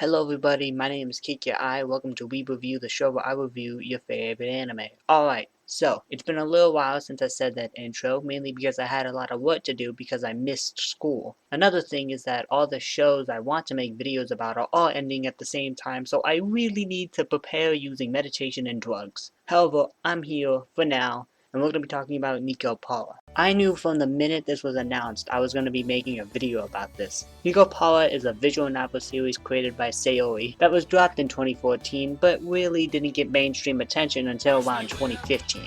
Hello everybody, my name is Kikaya. Welcome to Weeb Review, the show where I review your favorite anime. Alright, so it's been a little while since I said that intro, mainly because I had a lot of work to do because I missed school. Another thing is that all the shows I want to make videos about are all ending at the same time, so I really need to prepare using meditation and drugs. However, I'm here for now, and we're going to be talking about Nekopara. I knew from the minute this was announced I was going to be making a video about this. Nekopara is a visual novel series created by Sayori that was dropped in 2014 but really didn't get mainstream attention until around 2015.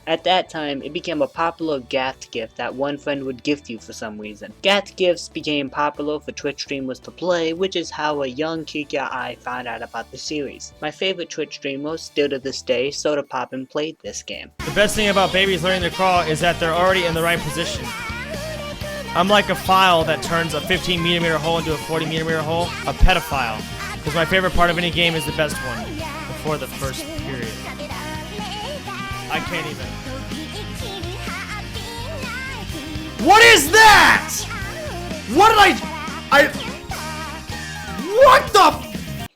At that time, it became a popular gath gift that one friend would gift you for some reason. Gath gifts became popular for Twitch streamers to play, which is how a young Kikaya found out about the series. My favorite Twitch streamer, still to this day, Sodapoppin, played this game. The best thing about babies learning to crawl is that they're already in the right position. I'm like a file that turns a 15mm hole into a 40mm hole, a pedophile. Because my favorite part of any game is the best one, before the first period. I can't even. What is that? What did what the?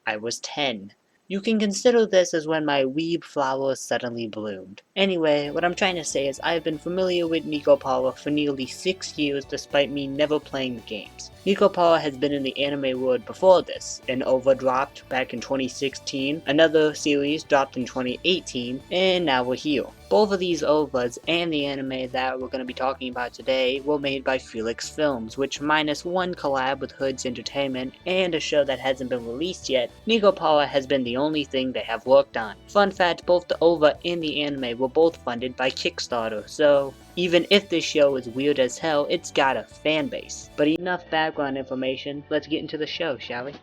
I was 10. You can consider this as when my weeb flowers suddenly bloomed. Anyway, what I'm trying to say is I've been familiar with Nekopara for nearly 6 years despite me never playing the games. Nekopara has been in the anime world before this. An OVA dropped back in 2016, another series dropped in 2018, and now we're here. Both of these OVAs and the anime that we're going to be talking about today were made by Felix Films, which minus one collab with Hood's Entertainment and a show that hasn't been released yet, Nekopara has been the only thing they have worked on. Fun fact, both the OVA and the anime were both funded by Kickstarter, so even if this show is weird as hell, it's got a fan base. But enough background information, let's get into the show, shall we?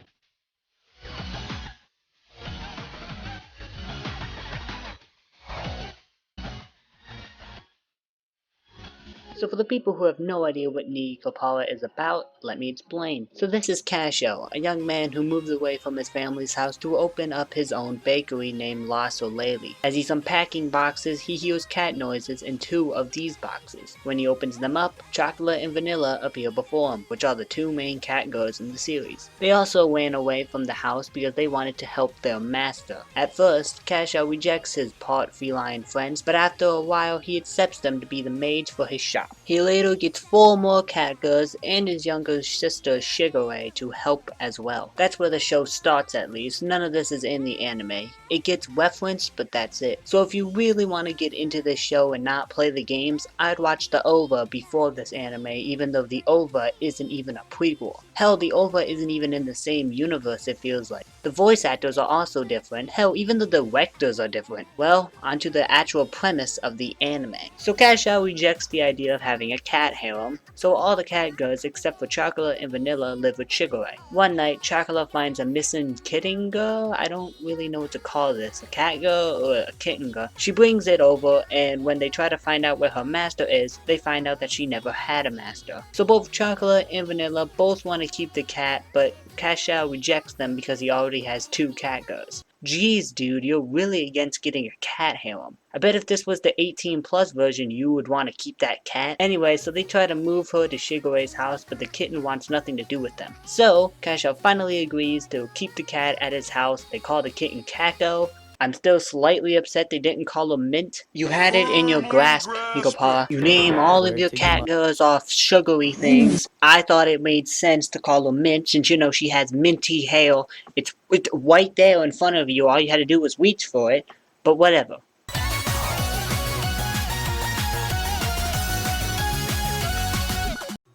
So for the people who have no idea what Nekopara is about, let me explain. So this is Casho, a young man who moves away from his family's house to open up his own bakery named La Soleil. As he's unpacking boxes, he hears cat noises in 2 of these boxes. When he opens them up, Chocolate and Vanilla appear before him, which are the 2 main cat girls in the series. They also ran away from the house because they wanted to help their master. At first, Casho rejects his part feline friends, but after a while he accepts them to be the maids for his shop. He later gets 4 more cat girls and his younger sister Shigure to help as well. That's where the show starts at least. None of this is in the anime. It gets referenced, but that's it. So if you really want to get into this show and not play the games, I'd watch the OVA before this anime, even though the OVA isn't even a prequel. Hell, the OVA isn't even in the same universe, it feels like. The voice actors are also different. Hell, even the directors are different. Well, onto the actual premise of the anime. So Casho rejects the idea of having a cat harem, so all the cat girls except for Chocolate and Vanilla live with Shigure. One night, Chocolate finds a missing kitten girl. I don't really know what to call this, a cat girl or a kitten girl. She brings it over, and when they try to find out where her master is, they find out that she never had a master. So both Chocolate and Vanilla both want to keep the cat, but Casho rejects them because he already has 2 cat girls. Jeez dude, you're really against getting a cat harem. I bet if this was the 18+ version you would want to keep that cat. Anyway, so they try to move her to Shigure's house, but the kitten wants nothing to do with them. So, Casho finally agrees to keep the cat at his house. They call the kitten Kako. I'm still slightly upset they didn't call her Mint. You had it in your grasp, Nekopara. You name all of your cat girls off sugary things. I thought it made sense to call her Mint since you know she has minty hair. It's right there in front of you. All you had to do was reach for it. But whatever.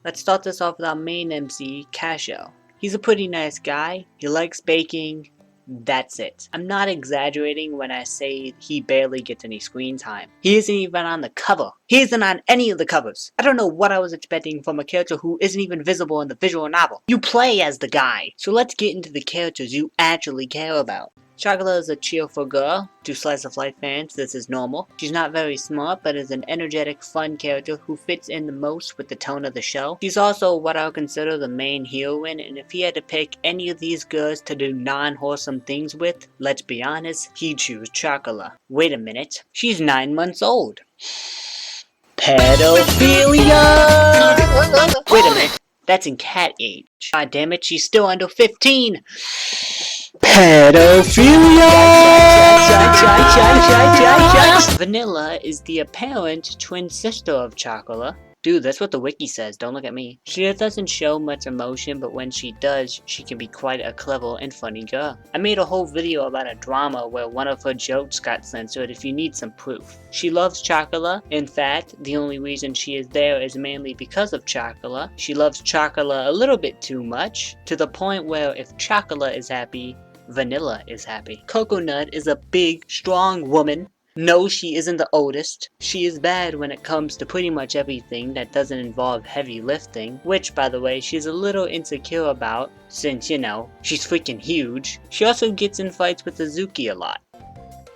Let's start this off with our main MC, Casho. He's a pretty nice guy. He likes baking. That's it. I'm not exaggerating when I say he barely gets any screen time. He isn't even on the cover. He isn't on any of the covers. I don't know what I was expecting from a character who isn't even visible in the visual novel. You play as the guy. So let's get into the characters you actually care about. Chocolate is a cheerful girl. To slice of life fans, this is normal. She's not very smart, but is an energetic, fun character who fits in the most with the tone of the show. She's also what I would consider the main heroine, and if he had to pick any of these girls to do non-wholesome things with, let's be honest, he'd choose Chocolate. Wait a minute, she's 9 months old. Pedophilia! Wait a minute. That's in cat age. God damn it, she's still under 15! Pedophilia! Vanilla is the apparent twin sister of Chocolate. Dude, that's what the wiki says, don't look at me. She doesn't show much emotion, but when she does, she can be quite a clever and funny girl. I made a whole video about a drama where one of her jokes got censored if you need some proof. She loves Chocolate. In fact, the only reason she is there is mainly because of Chocolate. She loves Chocolate a little bit too much, to the point where if Chocolate is happy, Vanilla is happy. Coconut is a big, strong woman. No, she isn't the oldest. She is bad when it comes to pretty much everything that doesn't involve heavy lifting, which, by the way, she's a little insecure about, since, you know, she's freaking huge. She also gets in fights with Azuki a lot.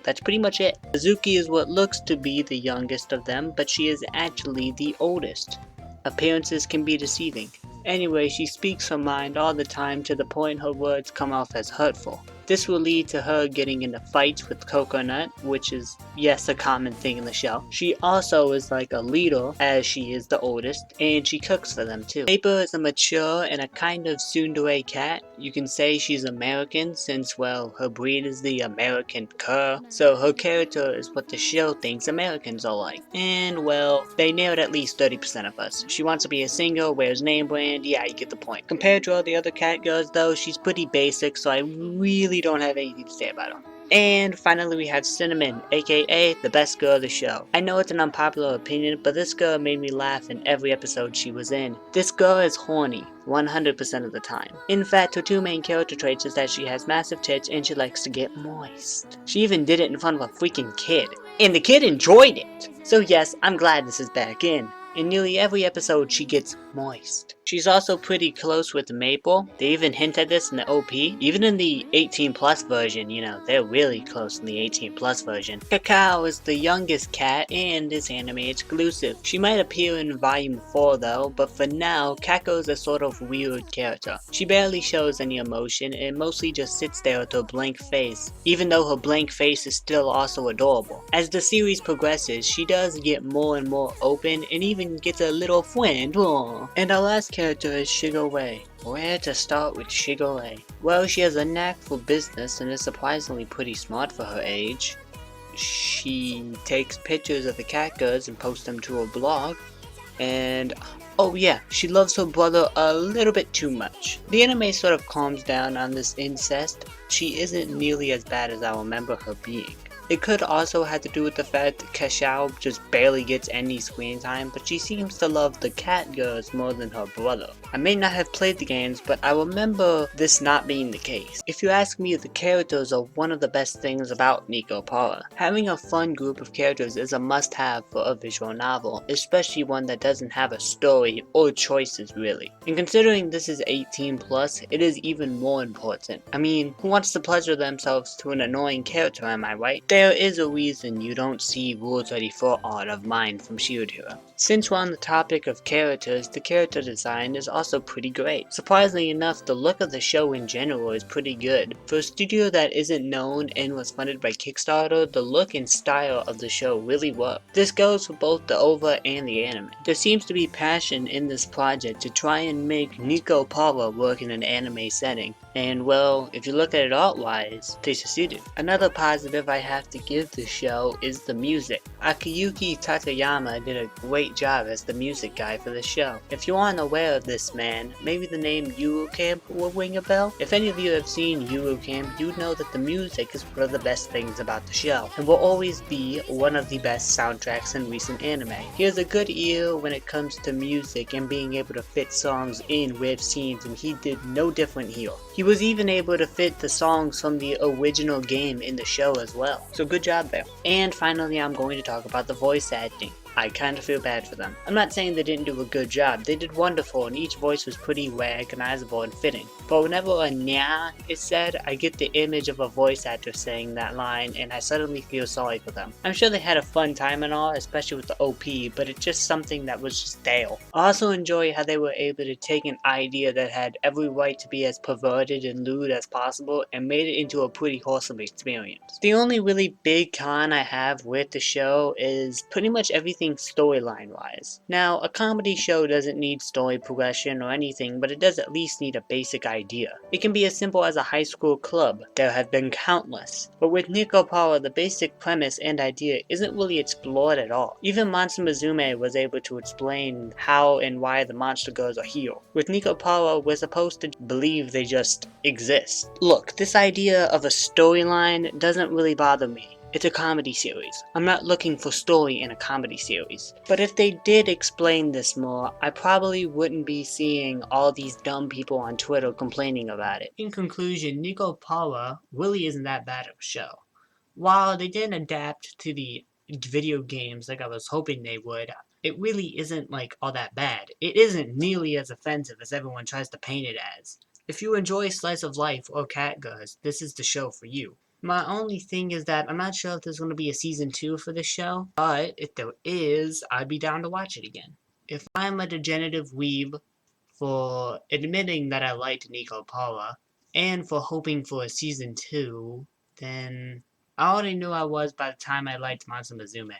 That's pretty much it. Azuki is what looks to be the youngest of them, but she is actually the oldest. Appearances can be deceiving. Anyway, she speaks her mind all the time to the point her words come off as hurtful. This will lead to her getting into fights with Coconut, which is, yes, a common thing in the show. She also is like a leader, as she is the oldest, and she cooks for them too. Paper is a mature and a kind of tsundere cat. You can say she's American since, well, her breed is the American cur, so her character is what the show thinks Americans are like. And, well, they nailed at least 30% of us. She wants to be a singer, wears name brand, yeah, you get the point. Compared to all the other cat girls though, she's pretty basic, so I really don't have anything to say about her. And finally we have Cinnamon, aka the best girl of the show. I know it's an unpopular opinion, but this girl made me laugh in every episode she was in. This girl is horny, 100% of the time. In fact, her two main character traits is that she has massive tits and she likes to get moist. She even did it in front of a freaking kid, and the kid enjoyed it. So yes, I'm glad this is back in. In nearly every episode, she gets moist. She's also pretty close with Maple. They even hint at this in the OP. Even in the 18+ version, you know, they're really close in the 18+ version. Kikaya is the youngest cat and is anime exclusive. She might appear in Volume 4 though, but for now, Kako is a sort of weird character. She barely shows any emotion and mostly just sits there with her blank face, even though her blank face is still also adorable. As the series progresses, she does get more and more open and even gets a little friend. Aww. And our last character is Shigoway. Where to start with Shigoway? Well, she has a knack for business and is surprisingly pretty smart for her age. She takes pictures of the cat girls and posts them to her blog. And oh yeah, she loves her brother a little bit too much. The anime sort of calms down on this incest. She isn't nearly as bad as I remember her being. It could also have to do with the fact that Kashao just barely gets any screen time, but she seems to love the cat girls more than her brother. I may not have played the games, but I remember this not being the case. If you ask me, the characters are one of the best things about Nekopara. Having a fun group of characters is a must-have for a visual novel, especially one that doesn't have a story or choices really. And considering this is 18+, it is even more important. I mean, who wants to pleasure themselves to an annoying character, am I right? There is a reason you don't see Rule 34 art of mine from Shield Hero. Since we're on the topic of characters, the character design is also pretty great. Surprisingly enough, the look of the show in general is pretty good. For a studio that isn't known and was funded by Kickstarter, the look and style of the show really worked. This goes for both the OVA and the anime. There seems to be passion in this project to try and make Nekopara work in an anime setting. And well, if you look at it art-wise, they succeeded. Another positive I have to give the show is the music. Akiyuki Tateyama did a great job as the music guy for the show. If you aren't aware of this man, maybe the name Yuru Camp will ring a bell? If any of you have seen Yuru Camp, you'd know that the music is one of the best things about the show, and will always be one of the best soundtracks in recent anime. He has a good ear when it comes to music and being able to fit songs in with scenes, and he did no different here. He was even able to fit the songs from the original game in the show as well. So good job there. And finally, I'm going to talk about the voice acting. I kind of feel bad for them. I'm not saying they didn't do a good job, they did wonderful and each voice was pretty recognizable and fitting. but whenever a nya is said, I get the image of a voice actor saying that line and I suddenly feel sorry for them. I'm sure they had a fun time and all, especially with the OP, but it's just something that was just stale. I also enjoy how they were able to take an idea that had every right to be as perverted and lewd as possible and made it into a pretty wholesome experience. The only really big con I have with the show is pretty much everything storyline wise. Now, a comedy show doesn't need story progression or anything, but it does at least need a basic idea. It can be as simple as a high school club. There have been countless. But with Nekopara, the basic premise and idea isn't really explored at all. Even Monster Musume was able to explain how and why the monster girls are here. With Nekopara, we're supposed to believe they just exist. Look, this idea of a storyline doesn't really bother me. It's a comedy series. I'm not looking for story in a comedy series. But if they did explain this more, I probably wouldn't be seeing all these dumb people on Twitter complaining about it. In conclusion, Nekopara really isn't that bad of a show. While they didn't adapt to the video games like I was hoping they would, it really isn't like all that bad. It isn't nearly as offensive as everyone tries to paint it as. If you enjoy slice of life or catgirls, this is the show for you. My only thing is that I'm not sure if there's going to be a season 2 for this show, but if there is, I'd be down to watch it again. If I'm a degenerative weeb for admitting that I liked Nekopara, and for hoping for a season 2, then I already knew I was by the time I liked Monster Musume.